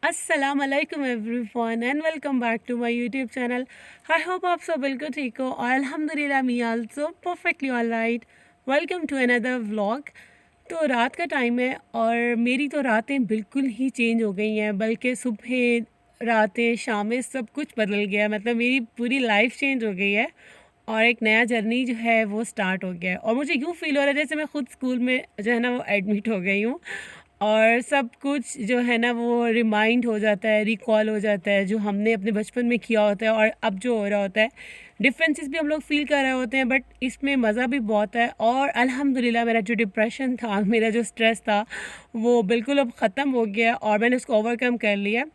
अस्सलाम वालेकुम everyone and welcome back to my YouTube channel. I hope आप सब बिल्कुल ठीक हो और अल्हम्दुलिल्लाह me also perfectly all right. Welcome to another vlog. तो रात का टाइम है और मेरी तो रातें बिल्कुल ही चेंज हो गई हैं, बल्कि सुबह रातें शामें सब कुछ बदल गया। मतलब मेरी पूरी लाइफ चेंज हो गई है और एक नया जर्नी जो है वो स्टार्ट हो गया है। और मुझे यूँ फील हो रहा है जैसे मैं ख़ुद स्कूल में जो है ना वो एडमिट हो गई हूँ और सब कुछ जो है ना वो रिमाइंड हो जाता है, रिकॉल हो जाता है जो हमने अपने बचपन में किया होता है और अब जो हो रहा होता है। डिफरेंसेस भी हम लोग फील कर रहे होते हैं, बट इसमें मज़ा भी बहुत है। और अल्हम्दुलिल्लाह मेरा जो डिप्रेशन था, मेरा जो स्ट्रेस था, वो बिल्कुल अब ख़त्म हो गया और मैंने उसको ओवरकम कर लिया।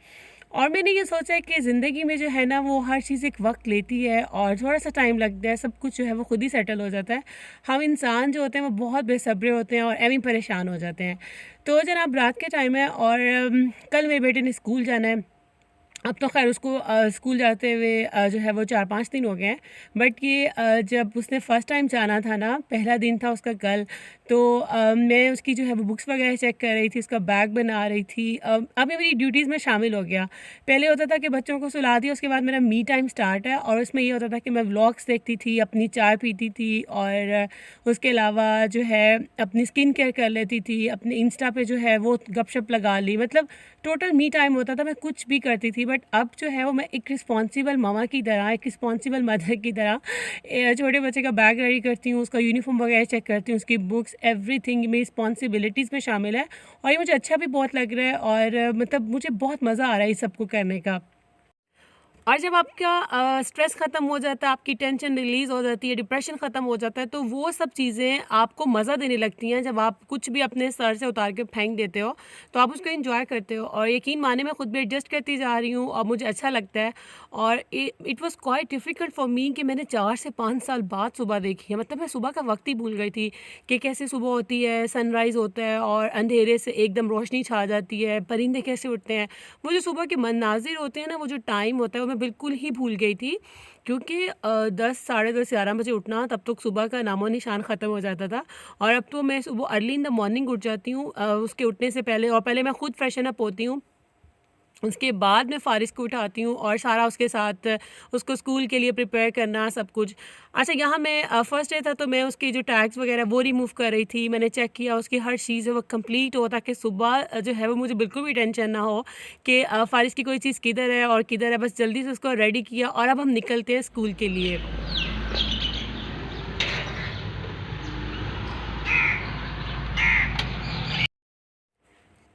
और मैंने ये सोचा है कि ज़िंदगी में जो है ना वो हर चीज़ एक वक्त लेती है और थोड़ा सा टाइम लगता है, सब कुछ जो है वो खुद ही सेटल हो जाता है। हम इंसान जो होते हैं वो बहुत बेसब्रे होते हैं और एवं परेशान हो जाते हैं। तो जनाब रात के टाइम है और कल मेरे बेटे ने स्कूल जाना है। अब तो ख़ैर उसको स्कूल जाते हुए जो है वो 4-5 दिन हो गए हैं। बट ये जब उसने फ़र्स्ट टाइम जाना था ना, पहला दिन था उसका कल, तो मैं उसकी जो है वो बुक्स वगैरह चेक कर रही थी, उसका बैग बना रही थी। अब ये मेरी ड्यूटीज़ में शामिल हो गया। पहले होता था कि बच्चों को सुला दिया, उसके बाद मेरा मी टाइम स्टार्ट है और उसमें ये होता था कि मैं व्लॉग्स देखती थी, अपनी चाय पीती थी और उसके अलावा जो है अपनी स्किन केयर कर लेती थी, अपने इंस्टा पे जो है वो गपशप लगा ली। मतलब टोटल मी टाइम होता था, मैं कुछ भी करती थी। बट अब जो है वो मैं एक रिस्पॉन्सिबल मामा की तरह, एक रिस्पॉन्सिबल मदर की तरह छोटे बच्चे का बैग रेडी करती हूँ, उसका यूनिफॉर्म वगैरह चेक करती हूँ, उसकी बुक्स एवरीथिंग मेरी रिस्पॉन्सिबिलिटीज़ में शामिल है। और ये मुझे अच्छा भी बहुत लग रहा है और मतलब मुझे बहुत मज़ा आ रहा है इस सबको करने का। और जब आपका स्ट्रेस ख़त्म हो जाता है, आपकी टेंशन रिलीज़ हो जाती है, डिप्रेशन ख़त्म हो जाता है, तो वो सब चीज़ें आपको मज़ा देने लगती हैं। जब आप कुछ भी अपने सर से उतार के फेंक देते हो, तो आप उसको एंजॉय करते हो। और यकीन माने मैं खुद भी एडजस्ट करती जा रही हूँ और मुझे अच्छा लगता है। और it was quite difficult for me कि मैंने 4 से 5 साल बाद सुबह देखी है। मतलब मैं सुबह का वक्त ही भूल गई थी कि कैसे सुबह होती है, सनराइज़ होता है और अंधेरे से एकदम रोशनी छा जाती है, परिंदे कैसे उठते हैं। वो जो सुबह के मनाज़िर होते हैं ना, वो जो टाइम होता है, वो मैं बिल्कुल ही भूल गई थी। क्योंकि 10 साढ़े 10 11 बजे उठना, तब तक सुबह का नामो-निशान ख़त्म हो जाता था। और अब तो मैं सुबह अर्ली इन द मॉर्निंग उठ जाती हूँ उसके उठने से पहले। और पहले मैं खुद फ्रेशन अप होती हूँ, उसके बाद मैं फ़ारिस को उठाती हूँ और सारा उसके साथ उसको स्कूल के लिए प्रिपेयर करना सब कुछ। अच्छा, यहाँ मैं फर्स्ट डे था तो मैं उसके जो टैग्स वगैरह वो रिमूव कर रही थी। मैंने चेक किया उसकी हर चीज़ वो कंप्लीट हो, ताकि सुबह जो है वो मुझे बिल्कुल भी टेंशन ना हो कि फ़ारिस की कोई चीज़ किधर है और किधर है। बस जल्दी से उसको रेडी किया और अब हम निकलते हैं स्कूल के लिए।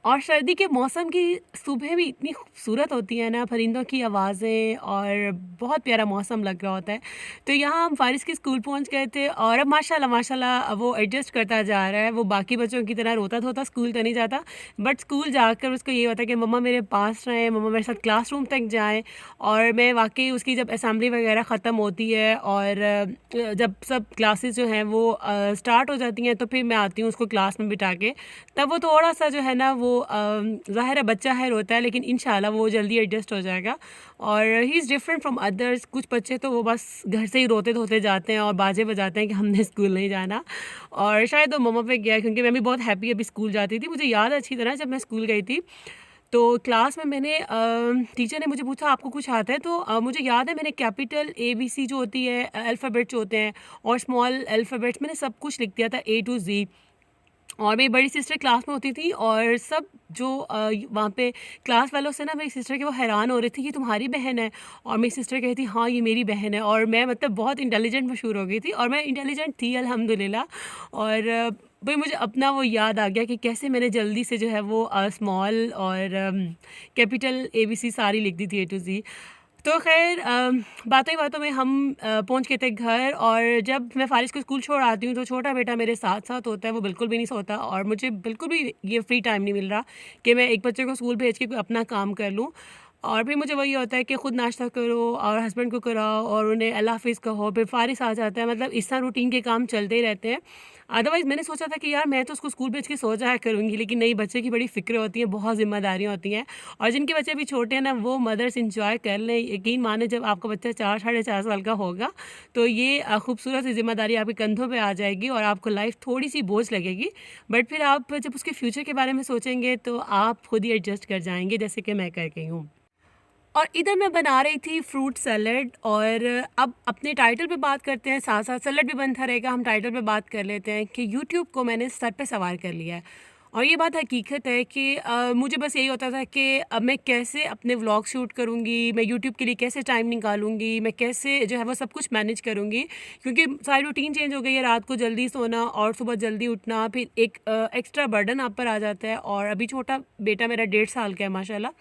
और सर्दी के मौसम की सुबह भी इतनी खूबसूरत होती है ना, परिंदों की आवाज़ें, और बहुत प्यारा मौसम लग रहा होता है। तो यहाँ हम फ़ारिस के स्कूल पहुँच गए थे और अब माशाल्लाह माशाल्लाह वो एडजस्ट करता जा रहा है। वो बाकी बच्चों की तरह रोता-धोता स्कूल तो नहीं जाता, बट स्कूल जाकर उसको ये होता है कि मम्मा मेरे पास रहें, मम्मा मेरे साथ क्लासरूम तक जाएँ। और मैं वाक़ई उसकी जब असेंबली वगैरह ख़त्म होती है और जब सब क्लासेस जो हैं वो स्टार्ट हो जाती हैं, तो फिर मैं आती हूँ उसको क्लास में बिठा के। तब वो थोड़ा-सा जो है ना वो ज़ाहिर है बच्चा है, रोता है, लेकिन इंशाल्लाह वो जल्दी एडजस्ट हो जाएगा। और he is different from others. कुछ बच्चे तो वो बस घर से ही रोते-धोते जाते हैं और बाजे बजाते हैं कि हमने स्कूल नहीं जाना। और शायद वो मम्मा पे गया है, क्योंकि मैं भी बहुत हैप्पी अभी स्कूल जाती थी। मुझे याद है अच्छी तरह जब मैं स्कूल गई थी, तो क्लास में मैंने टीचर ने मुझे पूछा आपको कुछ आता है? तो मुझे याद है मैंने कैपिटल एबीसी जो होती है, अल्फ़ाबेट जो होते हैं, और स्मॉल अल्फ़ाबेट्स, मैंने सब कुछ लिख दिया था ए टू ज़ी। और मेरी बड़ी सिस्टर क्लास में होती थी और सब जो वहाँ पे क्लास वालों से ना मेरी सिस्टर के वो हैरान हो रही थी कि तुम्हारी बहन है। और मेरी सिस्टर कहती हाँ ये मेरी बहन है। और मैं मतलब बहुत इंटेलिजेंट मशहूर हो गई थी और मैं इंटेलिजेंट थी अल्हम्दुलिल्लाह। और भाई मुझे अपना वो याद आ गया कि कैसे मैंने जल्दी से जो है वो स्मॉल और कैपिटल एबीसी सारी लिख दी थी ए टू ज़ी। तो ख़ैर बातों ही बातों में हम पहुँच गए थे घर। और जब मैं फ़ारिस को स्कूल छोड़ आती हूँ तो छोटा बेटा मेरे साथ-साथ होता है, वो बिल्कुल भी नहीं सोता और मुझे बिल्कुल भी ये फ्री टाइम नहीं मिल रहा कि मैं एक बच्चे को स्कूल भेज के कोई अपना काम कर लूँ। और फिर मुझे वही होता है कि ख़ुद नाश्ता करो और हस्बैंड को कराओ और उन्हें अल्लाह हाफ़िज़ कहो, फिर फ़ारिश आ जाता है, मतलब इस तरह रूटीन के काम चलते ही रहते हैं। अदरवाइज़ मैंने सोचा था कि यार मैं तो उसको स्कूल भेज के सो जाया करूँगी, लेकिन नहीं, बच्चे की बड़ी फ़िक्र होती है, बहुत ज़िम्मेदारियाँ होती हैं और जिनके बच्चे अभी छोटे हैं ना, वो मदर्स एन्जॉय कर लें। यकीन माने जब आपका बच्चा 4 साढ़े 4 साल का होगा तो ये खूबसूरत सी ज़िम्मेदारी आपके कंधों पे आ जाएगी और आपको लाइफ़ थोड़ी-सी बोझ लगेगी। बट फिर आप जब उसके फ्यूचर के बारे में सोचेंगे तो आप खुद ही एडजस्ट कर जाएँगे, जैसे कि मैं कर गई हूँ। और इधर मैं बना रही थी फ्रूट सैलेड और अब अपने टाइटल पे बात करते हैं, साथ-साथ सैलेड भी बनता रहेगा। हम टाइटल पे बात कर लेते हैं कि यूट्यूब को मैंने सर पे सवार कर लिया है। और ये बात हकीकत है कि मुझे बस यही होता था कि अब मैं कैसे अपने व्लॉग शूट करूँगी, मैं यूट्यूब के लिए कैसे टाइम निकालूँगी, मैं कैसे जो है वो सब कुछ मैनेज करूँगी, क्योंकि सारी रूटीन चेंज हो गई है। रात को जल्दी सोना और सुबह जल्दी उठना, फिर एक एक्स्ट्रा बर्डन आप पर आ जाता है। और अभी छोटा बेटा मेरा 1.5 साल का है माशाल्लाह।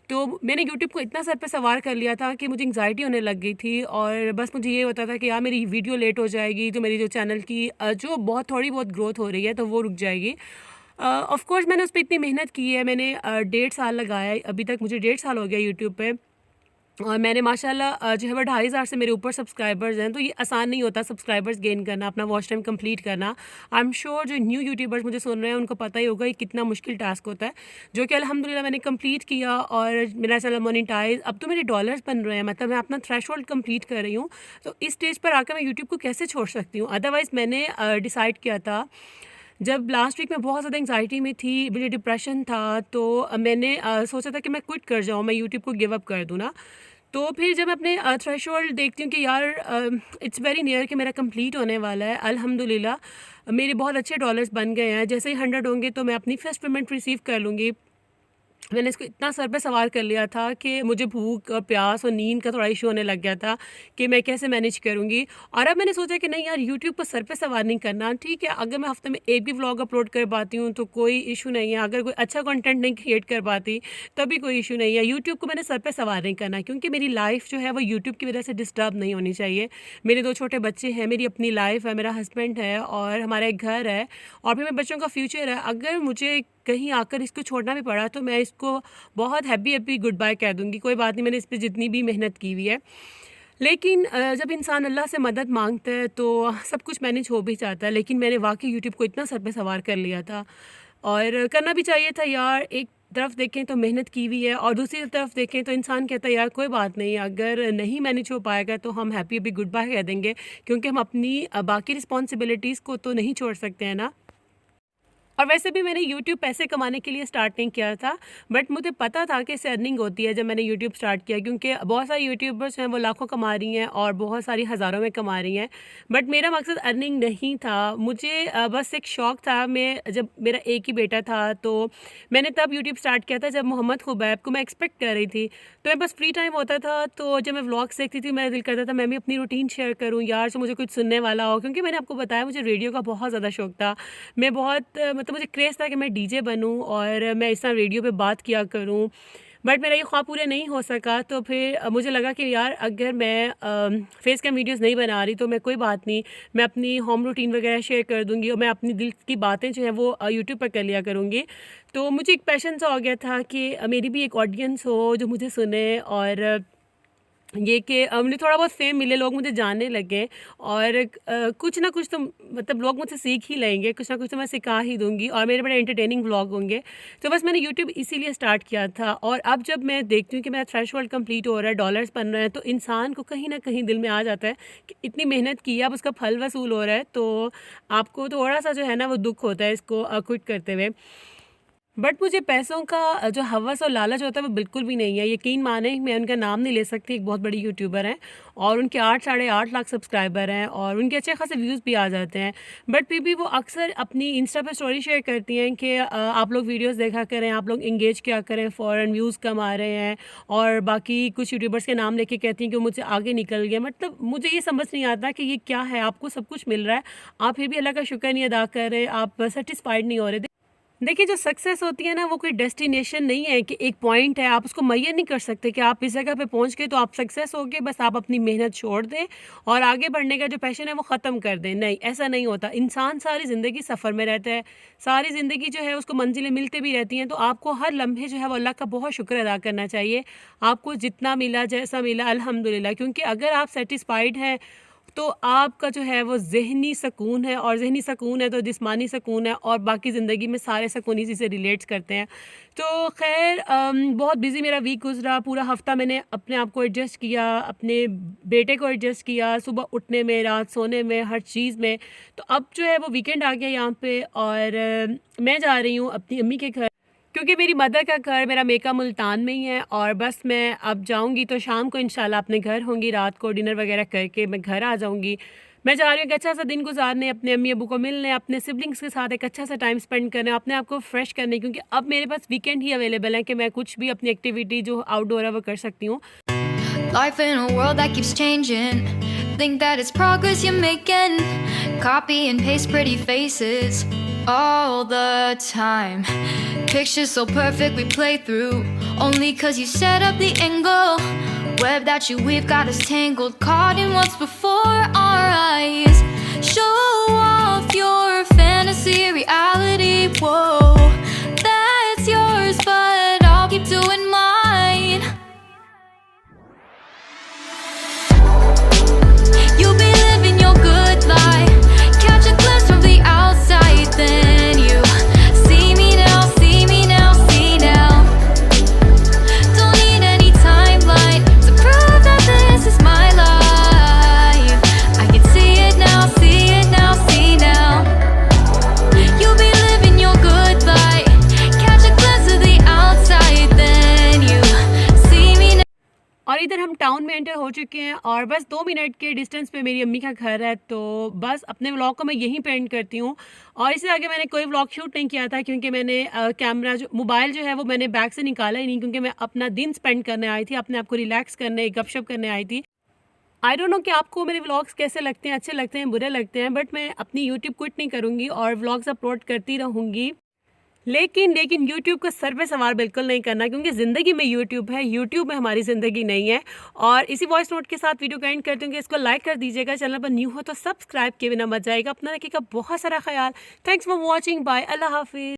तो मैंने यूट्यूब को इतना सर पे सवार कर लिया था कि मुझे एंग्जाइटी होने लग गई थी और बस मुझे ये होता था कि यार मेरी वीडियो लेट हो जाएगी, तो मेरी जो चैनल की जो बहुत थोड़ी बहुत ग्रोथ हो रही है तो वो रुक जाएगी। ऑफ़ कोर्स मैंने उस पे इतनी मेहनत की है, मैंने 1.5 साल लगाया है, अभी तक मुझे 1.5 साल हो गया यूट्यूब पे। और मैंने माशाल्लाह जो है वो 2,500 से मेरे ऊपर सब्सक्राइबर्स हैं, तो ये आसान नहीं होता सब्सक्राइबर्स गेन करना, अपना वॉच टाइम कंप्लीट करना। आई एम श्योर जो न्यू यूट्यूबर्स मुझे सुन रहे हैं उनको पता ही होगा ये कितना मुश्किल टास्क होता है, जो कि अल्हम्दुलिल्लाह मैंने कंप्लीट किया और मेरा चैनल मोनेटाइज, अब तो मेरे डॉलर्स बन रहे हैं, मतलब मैं अपना थ्रेशोल्ड कंप्लीट कर रही हूँ। तो इस स्टेज पर आकर मैं यूट्यूब को कैसे छोड़ सकती हूँ? अदरवाइज़ मैंने डिसाइड किया था, जब लास्ट वीक मैं बहुत ज़्यादा एंग्जाइटी में थी, मुझे डिप्रेशन था, तो मैंने सोचा था कि मैं क्विट कर जाऊँ, मैं यूट्यूब को गिव अप कर दूँ ना। तो फिर जब मैं अपने थ्रेशोल्ड देखती हूँ कि यार इट्स वेरी नियर कि मेरा कंप्लीट होने वाला है, अल्हम्दुलिल्लाह मेरे बहुत अच्छे डॉलर्स बन गए हैं। जैसे ही 100 होंगे तो मैं अपनी फर्स्ट पेमेंट रिसीव कर लूँगी। मैंने इसको इतना सर पे सवार कर लिया था कि मुझे भूख और प्यास और नींद का थोड़ा इशू होने लग गया था कि मैं कैसे मैनेज करूँगी। और अब मैंने सोचा कि नहीं यार, यूट्यूब को सर पे सवार नहीं करना, ठीक है, अगर मैं हफ्ते में एक भी व्लॉग अपलोड कर पाती हूँ तो कोई इशू नहीं है, अगर कोई अच्छा कंटेंट नहीं क्रिएट कर पाती तभी कोई इशू नहीं है। यूट्यूब को मैंने सर पे सवार नहीं करना, क्योंकि मेरी लाइफ जो है वो यूट्यूब की वजह से डिस्टर्ब नहीं होनी चाहिए। मेरे 2 छोटे बच्चे हैं, मेरी अपनी लाइफ है, मेरा हस्बैंड है और हमारा एक घर है और फिर मेरे बच्चों का फ्यूचर है। अगर मुझे कहीं आकर इसको छोड़ना भी पड़ा तो मैं इसको बहुत हैप्पी गुड बाय कह दूँगी, कोई बात नहीं, मैंने इस पे जितनी भी मेहनत की हुई है। लेकिन जब इंसान अल्लाह से मदद मांगता है तो सब कुछ मैनेज हो भी जाता है। लेकिन मैंने वाकई यूट्यूब को इतना सर पे सवार कर लिया था और करना भी चाहिए था यार। एक तरफ देखें तो मेहनत की हुई है और दूसरी तरफ देखें तो इंसान कहता है यार कोई बात नहीं, अगर नहीं मैनेज हो पाएगा तो हम हैप्पी गुड बाय कह देंगे, क्योंकि हम अपनी बाकी रिस्पॉन्सिबिलिटीज़ को तो नहीं छोड़ सकते हैं ना। और वैसे भी मैंने यूट्यूब पैसे कमाने के लिए स्टार्ट नहीं किया था, बट मुझे पता था कि इससे अर्निंग होती है जब मैंने यूट्यूब स्टार्ट किया, क्योंकि बहुत सारी यूट्यूबर्स हैं वो लाखों कमा रही हैं और बहुत सारी हज़ारों में कमा रही हैं। बट मेरा मकसद अर्निंग नहीं था, मुझे बस एक शौक़ था। मैं जब मेरा एक ही बेटा था तो मैंने तब यूट्यूब स्टार्ट किया था जब मोहम्मद खुबैब को मैं एक्सपेक्ट कर रही थी। तो मैं बस फ्री टाइम होता था तो जब मैं व्लॉग्स देखती थी मेरा दिल करता था मैं भी अपनी रूटीन शेयर करूँ यार, जो मुझे कुछ सुनने वाला हो, क्योंकि मैंने आपको बताया मुझे रेडियो का बहुत ज़्यादा शौक़ था। मैं बहुत मतलब मुझे क्रेज़ था कि मैं डीजे बनूं और मैं इस तरह रेडियो पे बात किया करूं, बट मेरा ये ख्वाब पूरा नहीं हो सका। तो फिर मुझे लगा कि यार अगर मैं फेस कैम वीडियोस नहीं बना रही तो मैं कोई बात नहीं, मैं अपनी होम रूटीन वगैरह शेयर कर दूंगी और मैं अपनी दिल की बातें जो है वो यूट्यूब पर कर लिया करूँगी। तो मुझे एक पैशन सा हो गया था कि मेरी भी एक ऑडियंस हो जो मुझे सुने और ये कि मुझे थोड़ा बहुत फेम मिले, लोग मुझे जानने लगे और कुछ ना कुछ तो मतलब लोग मुझसे सीख ही लेंगे, कुछ ना कुछ तो मैं सिखा ही दूँगी और मेरे बड़े एंटरटेनिंग व्लॉग होंगे। तो बस मैंने यूट्यूब इसीलिए स्टार्ट किया था और अब जब मैं देखती हूँ कि मेरा थ्रेशोल्ड कंप्लीट हो रहा है, डॉलर्स बन रहे हैं, तो इंसान को कहीं ना कहीं दिल में आ जाता है कि इतनी मेहनत की है, अब उसका फल वसूल हो रहा है, तो आपको थोड़ा सा जो है ना वो दुख होता है इसको क्विट करते हुए। बट मुझे पैसों का जो हवस और लालच होता है वो बिल्कुल भी नहीं है। यकीन माने, मैं उनका नाम नहीं ले सकती, एक बहुत बड़ी यूट्यूबर हैं और उनके 8 साढ़े 8 लाख सब्सक्राइबर हैं और उनके अच्छे खासे व्यूज़ भी आ जाते हैं। बट फिर भी वो अक्सर अपनी इंस्टा पे स्टोरी शेयर करती हैं कि आप लोग वीडियोस देखा करें, आप लोग इंगेज किया करें, फ़ौरन व्यूज़ कम आ रहे हैं और बाकी कुछ यूट्यूबर्स के नाम लेके कहती हैं कि वो मुझसे आगे निकल गए। मतलब मुझे ये समझ नहीं आता कि ये क्या है, आपको सब कुछ मिल रहा है, आप फिर भी अल्लाह का शुक्र नहीं अदा कर रहे, आप सेटिस्फाइड नहीं हो रहे। देखिए, जो सक्सेस होती है ना, वो कोई डेस्टिनेशन नहीं है कि एक पॉइंट है, आप उसको मुहैया नहीं कर सकते कि आप इस जगह पे पहुँच गए तो आप सक्सेस हो गए, बस आप अपनी मेहनत छोड़ दें और आगे बढ़ने का जो पैशन है वो ख़त्म कर दें। नहीं, ऐसा नहीं होता। इंसान सारी ज़िंदगी सफ़र में रहता है, सारी ज़िंदगी जो है उसको मंज़िलें मिलती भी रहती हैं, तो आपको हर लम्हे जो है वो अल्लाह का बहुत शुक्र अदा करना चाहिए। आपको जितना मिला, जैसा मिला, अल्हम्दुलिल्लाह। क्योंकि अगर आप सैटिस्फाइड हैं तो आपका जो है वो ज़हनी सकून है, और ज़हनी सकून है तो जिस्मानी सकून है, और बाकी ज़िंदगी में सारे सकून इसी से रिलेट्स करते हैं। तो ख़ैर बहुत बिज़ी मेरा वीक गुज़रा। पूरा हफ़्ता मैंने अपने आप को एडजस्ट किया, अपने बेटे को एडजस्ट किया, सुबह उठने में, रात सोने में, हर चीज़ में। तो अब जो है वो वीकेंड आ गया यहाँ पे, और मैं जा रही हूँ अपनी अम्मी के घर, क्योंकि मेरी मदर का घर, मेरा मेका मुल्तान में ही है। और बस मैं अब जाऊंगी तो शाम को इंशाल्लाह अपने घर होंगी, रात को डिनर वगैरह करके मैं घर आ जाऊंगी। मैं जा रही हूँ एक अच्छा सा दिन गुजारने, अपने अम्मी अबू को मिलने, अपने सिबलिंग्स के साथ एक अच्छा सा टाइम स्पेंड करने, अपने आप को फ्रेश करने, क्योंकि अब मेरे पास वीकेंड ही अवेलेबल है कि मैं कुछ भी अपनी एक्टिविटी जो आउटडोर है वो कर सकती हूँ। Life in a world that keeps changing. Think that it's progress you're making. Copy and paste pretty faces all the time. Pictures so perfect we play through. Only cause you set up the angle. Web that you weave got us tangled. Caught in what's before our eyes. Show off your fantasy reality. Whoa, that's yours, but I'll keep doing mine. You be living your good life. Catch a glimpse from the outside, then you see me now, see me now, see now. Don't need any timeline to prove that this is my life. I can see it now, see it now, see now. You be living your good life. Catch a glimpse of the outside, then you see me now. और इधर हम town में enter हो चुके हैं, और बस 2 minute के डिस्टेंस पे मेरी अम्मी का घर है। तो बस अपने व्लॉग को मैं यहीं पे एंड करती हूँ, और इससे आगे मैंने कोई व्लॉग शूट नहीं किया था, क्योंकि मैंने कैमरा जो मोबाइल जो है वो मैंने बैग से निकाला ही नहीं, क्योंकि मैं अपना दिन स्पेंड करने आई थी, अपने आप को रिलैक्स करने, गपशप करने आई थी। आई डोंट नो कि आपको मेरे व्लॉग्स कैसे लगते हैं, अच्छे लगते हैं, बुरे लगते हैं, बट मैं अपनी यूट्यूब क्विट नहीं करूँगी और व्लॉग्स अपलोड करती रहूँगी। लेकिन यूट्यूब का सर पे सवार बिल्कुल नहीं करना, क्योंकि ज़िंदगी में यूट्यूब है, यूट्यूब में हमारी ज़िंदगी नहीं है। और इसी वॉइस नोट के साथ वीडियो को एंड करती हूँ कि इसको लाइक कर दीजिएगा, चैनल पर न्यू हो तो सब्सक्राइब किए बिना मत जाएगा। अपना रखिएगा बहुत सारा ख्याल। थैंक्स फॉर वॉचिंग, बाय, अल्लाह हाफिज़।